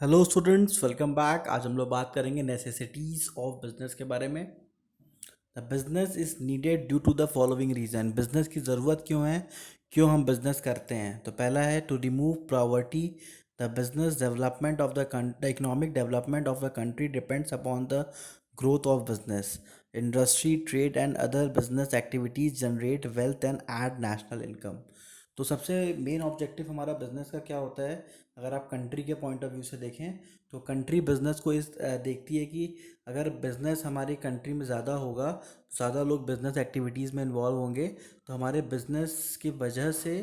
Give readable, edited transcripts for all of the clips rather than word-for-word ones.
Hello students, welcome back. आज हम लोग बात करेंगे नेसेसिटीज़ ऑफ बिजनेस के बारे में। The business is needed due to the following reason. Business की ज़रूरत क्यों है, क्यों हम बिजनेस करते हैं। तो पहला है to remove poverty. The business development of the economic development of the country depends upon the growth of business. Industry, trade and other business activities generate wealth and add national income. तो सबसे main objective हमारा business का क्या होता है, अगर आप country के पॉइंट ऑफ व्यू से देखें तो कंट्री बिजनेस को देखती है कि अगर बिजनेस हमारी कंट्री में ज़्यादा होगा, ज़्यादा लोग बिजनेस एक्टिविटीज़ में इन्वॉल्व होंगे, तो हमारे बिजनेस की वजह से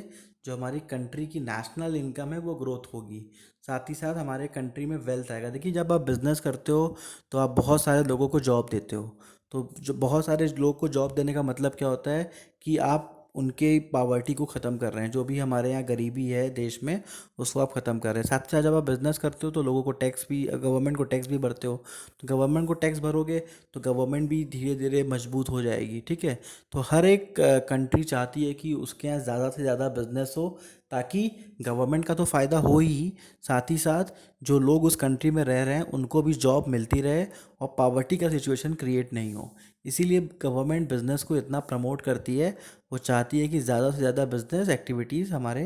जो हमारी कंट्री की नेशनल इनकम है वो ग्रोथ होगी। साथ ही साथ हमारे कंट्री में वेल्थ आएगा। देखिए, जब आप बिज़नेस करते हो तो आप बहुत सारे लोगों को जॉब देते हो। तो जो बहुत सारे लोग को जॉब देने का मतलब क्या होता है कि आप उनके पॉवर्टी को ख़त्म कर रहे हैं। जो भी हमारे यहाँ गरीबी है देश में, उसको आप ख़त्म कर रहे हैं। साथ ही साथ जब आप बिज़नेस करते हो तो लोगों को टैक्स भी, गवर्नमेंट को टैक्स भी भरते हो। तो गवर्नमेंट को टैक्स भरोगे तो गवर्नमेंट भी धीरे धीरे मजबूत हो जाएगी। ठीक है। तो हर एक कंट्री चाहती है कि उसके यहाँ ज़्यादा से ज़्यादा बिजनेस हो, ताकि गवर्नमेंट का तो फ़ायदा हो ही, साथ ही साथ जो लोग उस कंट्री में रह रहे हैं उनको भी जॉब मिलती रहे और पॉवर्टी का सिचुएशन क्रिएट नहीं हो। इसीलिए गवर्नमेंट बिज़नेस को इतना प्रमोट करती है। वो चाहती है कि ज़्यादा से ज़्यादा बिजनेस एक्टिविटीज़ हमारे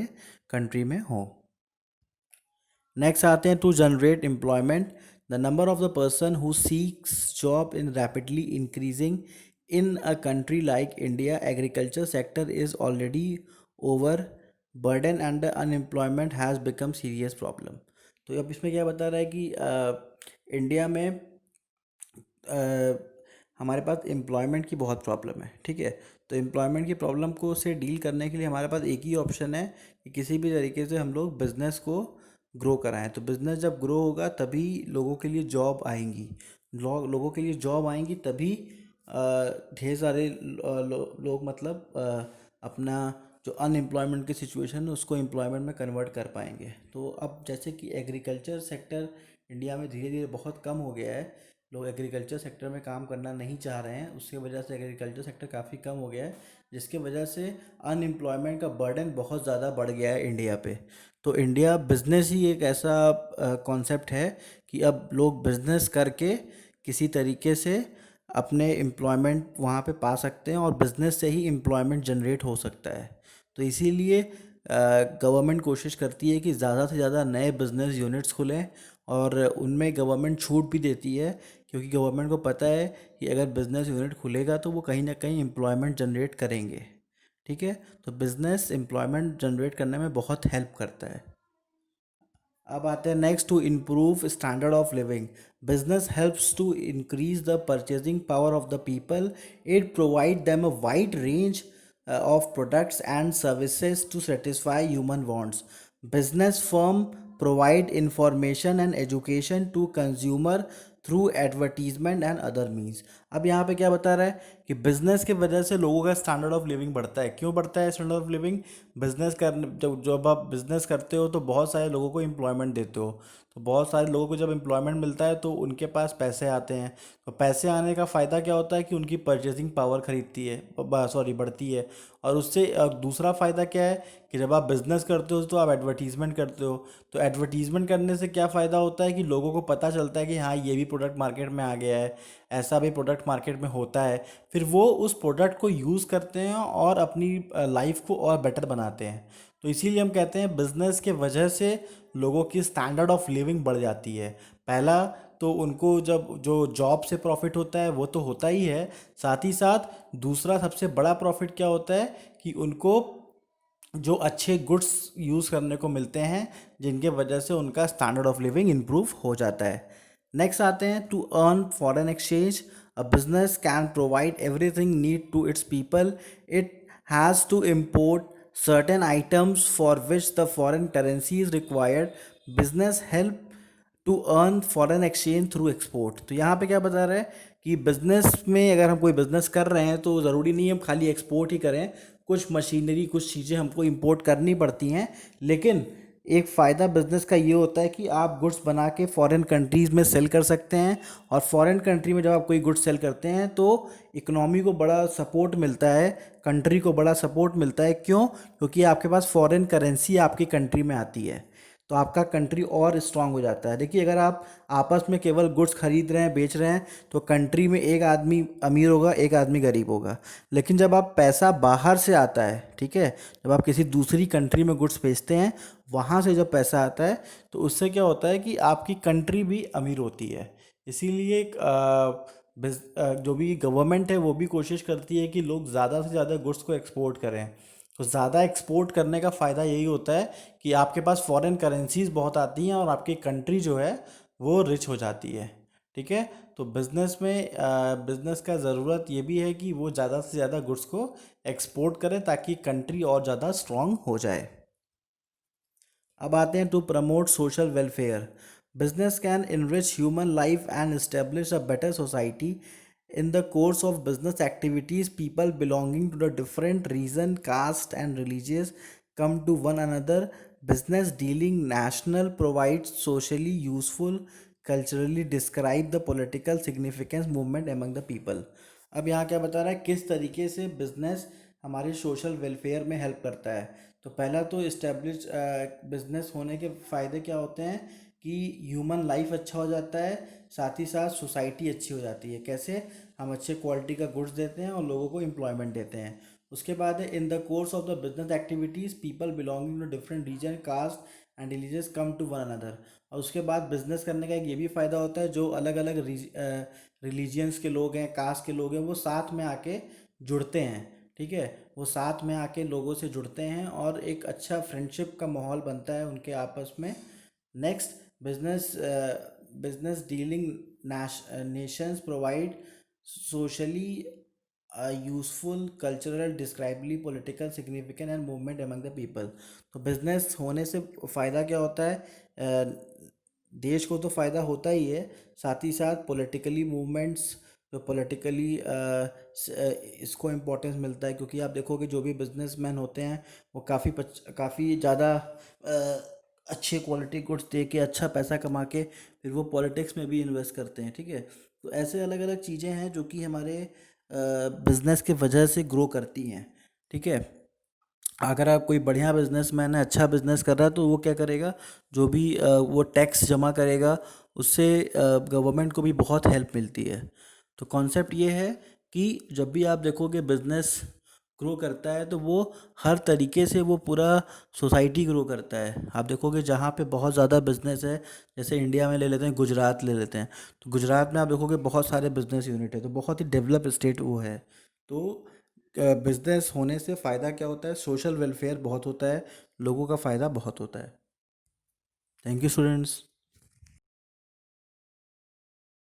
कंट्री में हो। नेक्स्ट आते हैं to generate employment. The number of the person who seeks job in rapidly increasing in a country like India. Agriculture sector is already over burden and the unemployment has become serious problem. तो अब इसमें क्या बता रहा है कि India में हमारे पास एम्प्लॉयमेंट की बहुत प्रॉब्लम है। ठीक है। तो एम्प्लॉयमेंट की प्रॉब्लम को से डील करने के लिए हमारे पास एक ही ऑप्शन है कि किसी भी तरीके से हम लोग बिज़नेस को ग्रो कराएं। तो बिज़नेस जब ग्रो होगा तभी लोगों के लिए जॉब आएंगी। लोगों के लिए जॉब आएंगी तभी ढेर सारे लोग मतलब अपना जो अनएम्प्लॉयमेंट की सिचुएशन है उसको एम्प्लॉयमेंट में कन्वर्ट कर पाएंगे। तो अब जैसे कि एग्रीकल्चर सेक्टर इंडिया में धीरे धीरे बहुत कम हो गया है। लोग एग्रीकल्चर सेक्टर में काम करना नहीं चाह रहे हैं, उसकी वजह से एग्रीकल्चर सेक्टर काफ़ी कम हो गया है, जिसकी वजह से अनएम्प्लॉयमेंट का बर्डन बहुत ज़्यादा बढ़ गया है इंडिया पे। तो इंडिया बिजनेस ही एक ऐसा कॉन्सेप्ट है कि अब लोग बिजनेस करके किसी तरीके से अपने एम्प्लॉयमेंट वहाँ पे पा सकते हैं और बिजनेस से ही एम्प्लॉयमेंट जनरेट हो सकता है। तो इसीलिए गवर्नमेंट कोशिश करती है कि ज़्यादा से ज़्यादा नए बिजनेस यूनिट्स खुलें और उनमें गवर्नमेंट छूट भी देती है, क्योंकि गवर्नमेंट को पता है कि अगर बिजनेस यूनिट खुलेगा तो वो कहीं ना कहीं एम्प्लॉयमेंट जनरेट करेंगे। ठीक है। तो बिजनेस एम्प्लॉयमेंट जनरेट करने में बहुत हेल्प करता है। अब आते हैं next, to improve standard of living. Business helps to increase the purchasing power of the people. It provide them a wide range of products and services to satisfy human wants. Business firm provide information and education to consumer through advertisement and other means. अब यहाँ पे क्या बता रहा है कि business की वजह से लोगों का स्टैंडर्ड ऑफ लिविंग बढ़ता है। क्यों बढ़ता है स्टैंडर्ड ऑफ लिविंग? बिजनेस करने जब जब आप बिजनेस करते हो तो बहुत सारे लोगों को एम्प्लॉयमेंट देते हो। तो बहुत सारे लोगों को जब एम्प्लॉयमेंट मिलता है तो उनके पास पैसे आते हैं। तो पैसे आने का फ़ायदा क्या होता है कि उनकी परचेसिंग पावर खरीदती है, सॉरी बढ़ती है। और उससे दूसरा फ़ायदा क्या है कि जब आप बिज़नेस करते हो तो आप एडवर्टीज़मेंट करते हो। तो एडवर्टीज़मेंट करने से क्या फ़ायदा होता है कि लोगों को पता चलता है कि हाँ, ये भी प्रोडक्ट मार्केट में आ गया है, ऐसा भी प्रोडक्ट मार्केट में होता है। फिर वो उस प्रोडक्ट को यूज़ करते हैं और अपनी लाइफ को और बेटर बनाते हैं। तो इसीलिए हम कहते हैं बिजनेस के वजह से लोगों की स्टैंडर्ड ऑफ लिविंग बढ़ जाती है। पहला तो उनको जब जो जॉब से प्रॉफिट होता है वो तो होता ही है, साथ ही साथ दूसरा सबसे बड़ा प्रॉफिट क्या होता है कि उनको जो अच्छे गुड्स यूज़ करने को मिलते हैं, जिनके वजह से उनका स्टैंडर्ड ऑफ लिविंग इम्प्रूव हो जाता है। नेक्स्ट आते हैं to earn foreign exchange. A business can provide everything need to its people. It has to import certain items for which the foreign currency is required. Business help to earn foreign exchange through export. तो यहाँ पे क्या बता रहा है कि business में अगर हम कोई बिजनेस कर रहे हैं तो ज़रूरी नहीं है हम खाली एक्सपोर्ट ही करें। कुछ मशीनरी, कुछ चीज़ें हमको इंपोर्ट करनी पड़ती हैं, लेकिन एक फ़ायदा बिजनेस का ये होता है कि आप गुड्स बना के फॉरेन कंट्रीज़ में सेल कर सकते हैं। और फॉरेन कंट्री में जब आप कोई गुड्स सेल करते हैं तो इकोनॉमी को बड़ा सपोर्ट मिलता है, कंट्री को बड़ा सपोर्ट मिलता है। क्यों? क्योंकि आपके पास फॉरेन करेंसी आपकी कंट्री में आती है। तो आपका कंट्री और स्ट्रांग हो जाता है। देखिए, अगर आप आपस में केवल गुड्स खरीद रहे हैं, बेच रहे हैं, तो कंट्री में एक आदमी अमीर होगा, एक आदमी गरीब होगा। लेकिन जब आप पैसा बाहर से आता है, ठीक है, जब आप किसी दूसरी कंट्री में गुड्स बेचते हैं, वहाँ से जब पैसा आता है, तो उससे क्या होता है कि आपकी कंट्री भी अमीर होती है। इसीलिए जो भी गवर्नमेंट है वो भी कोशिश करती है कि लोग ज़्यादा से ज़्यादा गुड्स को एक्सपोर्ट करें। तो ज़्यादा एक्सपोर्ट करने का फ़ायदा यही होता है कि आपके पास फॉरेन करेंसीज बहुत आती हैं और आपकी कंट्री जो है वो रिच हो जाती है। ठीक है। तो बिजनेस का ज़रूरत ये भी है कि वो ज़्यादा से ज़्यादा गुड्स को एक्सपोर्ट करें ताकि कंट्री और ज़्यादा स्ट्रांग हो जाए। अब आते हैं to promote social welfare. Business can enrich human life and establish a better society. In the course of business activities, people belonging to the different region, caste and religious come to one another. Business dealing national provides socially useful, culturally describe the political significance movement among the people. अब यहाँ क्या बता रहा है, किस तरीके से business हमारे सोशल वेलफेयर में हेल्प करता है। तो पहला तो इस्टेब्लिश बिजनेस होने के फ़ायदे क्या होते हैं कि ह्यूमन लाइफ अच्छा हो जाता है, साथ ही साथ सोसाइटी अच्छी हो जाती है। कैसे? हम अच्छे क्वालिटी का गुड्स देते हैं और लोगों को एम्प्लॉयमेंट देते हैं। उसके बाद है, in the course of the business activities, people belonging to different region, caste and religious come to one another. और उसके बाद बिजनेस करने का एक ये भी फ़ायदा होता है, जो अलग अलग रिलीजियंस के लोग हैं, कास्ट के लोग हैं, वो साथ में आके जुड़ते हैं। ठीक है, वो साथ में आके लोगों से जुड़ते हैं और एक अच्छा फ्रेंडशिप का माहौल बनता है उनके आपस में। Next, business business dealing nations provide socially useful, cultural, describably, political significant and movement among the people. तो बिजनेस होने से फ़ायदा क्या होता है? देश को तो फ़ायदा होता ही है, साथ ही साथ पॉलिटिकली मूवमेंट्स, जो पॉलिटिकली इसको इम्पोर्टेंस मिलता है, क्योंकि आप देखोगे जो भी बिजनेसमैन होते हैं वो काफ़ी ज़्यादा अच्छे क्वालिटी गुड्स दे के अच्छा पैसा कमा के फिर वो पॉलिटिक्स में भी इन्वेस्ट करते हैं। ठीक है, तो ऐसे अलग अलग चीज़ें हैं जो कि हमारे बिजनेस के वजह से ग्रो करती हैं। ठीक है, अगर आप कोई बढ़िया बिजनेसमैन है, अच्छा बिजनेस कर रहा है, तो वो क्या करेगा, जो भी वो टैक्स जमा करेगा, उससे गवर्नमेंट को भी बहुत हेल्प मिलती है। तो कॉन्सेप्ट ये है कि जब भी आप देखोगे बिजनेस ग्रो करता है, तो वो हर तरीके से वो पूरा सोसाइटी ग्रो करता है। आप देखोगे जहाँ पे बहुत ज़्यादा बिजनेस है, जैसे इंडिया में ले लेते हैं, गुजरात ले लेते हैं, तो गुजरात में आप देखोगे बहुत सारे बिजनेस यूनिट है, तो बहुत ही डेवलप स्टेट वो है। तो बिजनेस होने से फ़ायदा क्या होता है? सोशल वेलफेयर बहुत होता है, लोगों का फ़ायदा बहुत होता है। Thank you students.